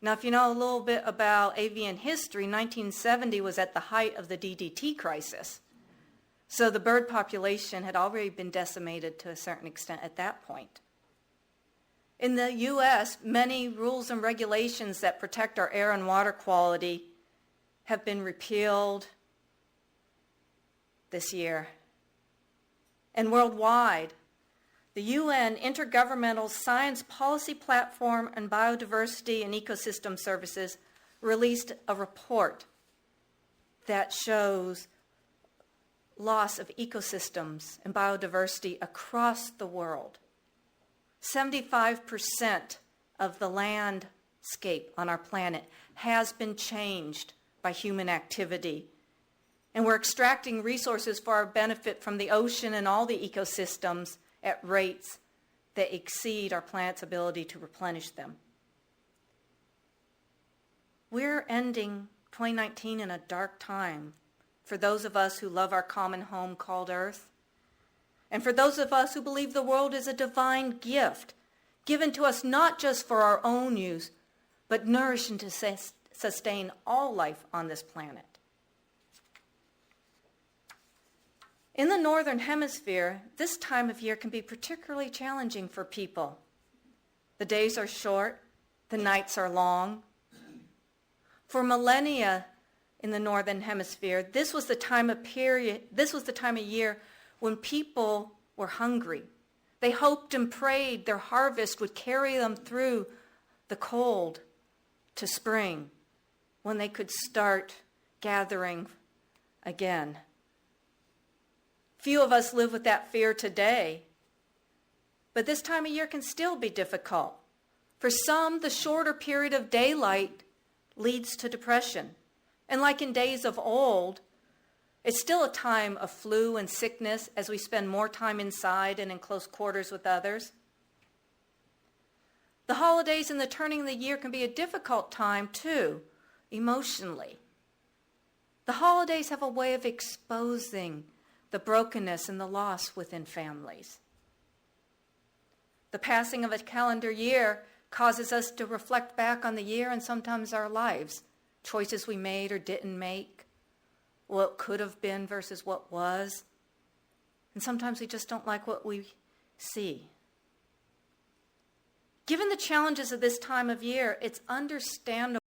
Now, if you know a little bit about avian history, 1970 was at the height of the DDT crisis. So the bird population had already been decimated to a certain extent at that point. In the U.S., many rules and regulations that protect our air and water quality have been repealed this year. And worldwide, the UN Intergovernmental Science Policy Platform on Biodiversity and Ecosystem Services released a report that shows loss of ecosystems and biodiversity across the world. 75% of the landscape on our planet has been changed by human activity. And we're extracting resources for our benefit from the ocean and all the ecosystems at rates that exceed our planet's ability to replenish them. We're ending 2019 in a dark time for those of us who love our common home called Earth, and for those of us who believe the world is a divine gift given to us not just for our own use, but nourish and to sustain all life on this planet. In the Northern Hemisphere, this time of year can be particularly challenging for people. The days are short, the nights are long. For millennia in the Northern Hemisphere, this was the time of year when people were hungry. They hoped and prayed their harvest would carry them through the cold to spring, when they could start gathering again. Few of us live with that fear today, but this time of year can still be difficult. For some, the shorter period of daylight leads to depression. And like in days of old, it's still a time of flu and sickness as we spend more time inside and in close quarters with others. The holidays and the turning of the year can be a difficult time too, emotionally. The holidays have a way of exposing the brokenness and the loss within families. The passing of a calendar year causes us to reflect back on the year and sometimes our lives, choices we made or didn't make, what could have been versus what was. And sometimes we just don't like what we see. Given the challenges of this time of year, it's understandable